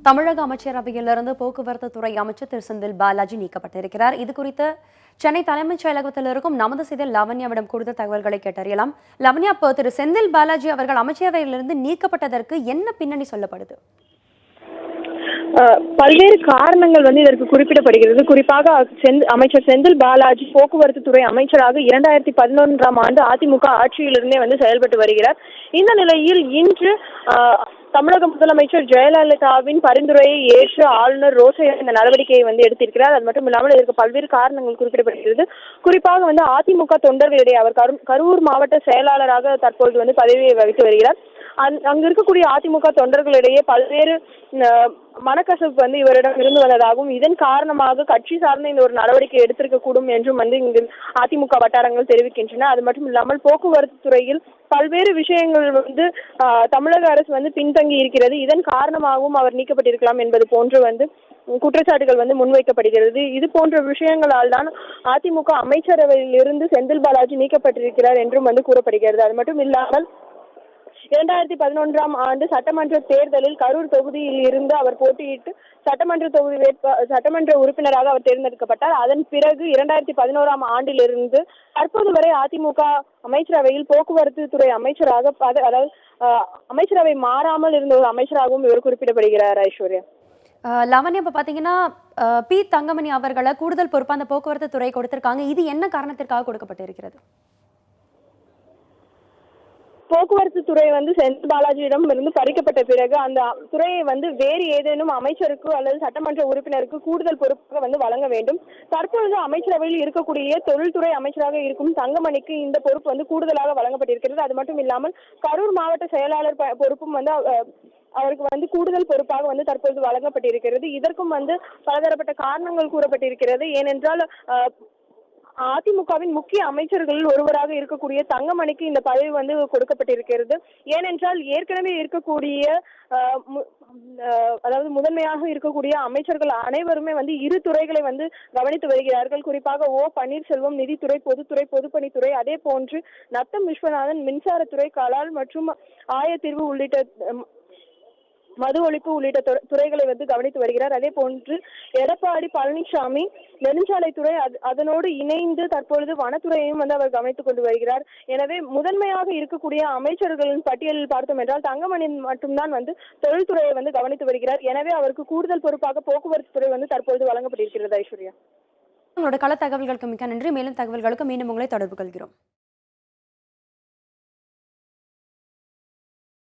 தமிழக அமைச்சரவையிலிருந்து போக்குவரத்து துறை அமைச்சர் திரு செந்தில் பாலாஜி நீக்கப்பட்டிருக்கிறார். இது குறித்து சென்னை தலைமைச் செயலகத்தில் இருக்கும் நமது செய்தியாளர் லாவண்யாவிடம் கூடுதல் தகவல்களை கேட்டறியலாம். லாவண்யா, இப்போ திரு செந்தில் பாலாஜி அவர்கள் அமைச்சரவையிலிருந்து நீக்கப்பட்டதற்கு என்ன பின்னணி சொல்லப்படுது? பல்வேறு காரணங்கள் இதற்கு குறிப்பிடப்படுகிறது. குறிப்பாக அமைச்சர் செந்தில் பாலாஜி போக்குவரத்து துறை அமைச்சராக 2011ஆம் ஆண்டு அதிமுக ஆட்சியிலிருந்தே செயல்பட்டு வருகிறார். இந்த நிலையில் இன்று தமிழக முதலமைச்சர் ஜெயலலிதாவின் பரிந்துரையை ஏற்று ஆளுநர் ரோசையா இந்த நடவடிக்கையை எடுத்திருக்கிறார். அது மட்டும் இல்லாமல் இதற்கு பல்வேறு காரணங்கள் குறிப்பிடப்படுகிறது. குறிப்பாக அதிமுக தொண்டர்களிடையே அவர் கரூர் மாவட்ட செயலாளராக தற்போது பதவியை வகித்து வருகிறார். அங்கு இருக்கக்கூடிய அதிமுக தொண்டர்களிடையே பல்வேறு மனக்கசப்பு இவரிடம் இருந்து வந்ததாகவும் இதன் காரணமாக கட்சி சார்ந்த இந்த ஒரு நடவடிக்கை எடுத்திருக்க கூடும் என்றும் இங்கு அதிமுக வட்டாரங்கள் தெரிவிக்கின்றன. அது மட்டும் இல்லாமல் போக்குவரத்து துறையில் பல்வேறு விஷயங்கள் தமிழக அரசு பின்தங்கி இருக்கிறது. இதன் காரணமாகவும் அவர் நீக்கப்பட்டிருக்கலாம் என்பது போன்று குற்றச்சாட்டுகள் முன்வைக்கப்படுகிறது. இது போன்ற விஷயங்களால் தான் அதிமுக அமைச்சரவையில் இருந்து செந்தில் பாலாஜி நீக்கப்பட்டிருக்கிறார் என்றும் கூறப்படுகிறது. அது மட்டும் இல்லாமல் 2011ஆம் ஆண்டு சட்டமன்ற தேர்தலில் கரூர் தொகுதியில் இருந்து அவர் போட்டியிட்டு சட்டமன்ற உறுப்பினராக அவர் தேர்ந்தெடுக்கப்பட்டார். அதன் பிறகு 2011ஆம் ஆண்டிலிருந்து தற்போது வரை அதிமுக அமைச்சரவையில் போக்குவரத்து துறை அமைச்சராக அதாவது அமைச்சரவை மாறாமல் இருந்த ஒரு அமைச்சராகவும் இவர் குறிப்பிடப்படுகிறார். ஐஸ்வர்யா, லாவண்யா, இப்ப பாத்தீங்கன்னா பி தங்கமணி அவர்களை கூடுதல் பொறுப்பு அந்த போக்குவரத்து துறை கொடுத்திருக்காங்க. இது என்ன காரணத்திற்காக கொடுக்கப்பட்டிருக்கிறது? போக்குவரத்து துறை செந்தில் பாலாஜியிடம் இருந்து பறிக்கப்பட்ட பிறகு அந்த துறையை வேறு ஏதேனும் அமைச்சருக்கு அல்லது சட்டமன்ற உறுப்பினருக்கு கூடுதல் பொறுப்பாக வழங்க வேண்டும். தற்பொழுது அமைச்சரவையில் இருக்கக்கூடிய தொழில்துறை அமைச்சராக இருக்கும் தங்கமணிக்கு இந்த பொறுப்பு கூடுதலாக வழங்கப்பட்டிருக்கிறது. அது மட்டும் இல்லாமல் கரூர் மாவட்ட செயலாளர் பொறுப்பும் அவருக்கு கூடுதல் பொறுப்பாக தற்பொழுது வழங்கப்பட்டிருக்கிறது. இதற்கும் பலதரப்பட்ட காரணங்கள் கூறப்பட்டிருக்கிறது. ஏனென்றால் அதிமுகவின் முக்கிய அமைச்சர்களில் ஒருவராக இருக்கக்கூடிய தங்கமணிக்கு இந்த பதவி கொடுக்கப்பட்டிருக்கிறது. ஏனென்றால் ஏற்கனவே இருக்கக்கூடிய அதாவது முதன்மையாக இருக்கக்கூடிய அமைச்சர்கள் அனைவருமே இரு துறைகளை கவனித்து வருகிறார்கள். குறிப்பாக பன்னீர்செல்வம் நிதித்துறை, பொதுத்துறை, பொதுப்பணித்துறை, அதே போன்று நத்தம் விஸ்வநாதன் மின்சாரத்துறை, கலால் மற்றும் ஆயத்தீர்வு உள்ளிட்ட மது ஒழிப்பு உள்ளிட்ட துறைகளை கவனித்து வருகிறார். அதே போன்று எடப்பாடி பழனிசாமி நெடுஞ்சாலைத்துறை, அதனோடு இணைந்து தற்பொழுது வனத்துறையையும் அவர் கவனித்துக் கொண்டு வருகிறார். எனவே முதன்மையாக இருக்கக்கூடிய அமைச்சர்களின் பட்டியலில் பார்த்தோம் என்றால் தங்கமணி மட்டும்தான் தொழில்துறையை கவனித்து வருகிறார். எனவே அவருக்கு கூடுதல் பொறுப்பாக போக்குவரத்து துறை தற்பொழுது வழங்கப்பட்டிருக்கிறது. ஐஸ்வர்யா, உங்களோட கள தகவல்களுக்கு மிக்க நன்றி. மேலும் தகவல்களுக்கு மீண்டும் உங்களை தொடர்பு கொள்கிறோம்.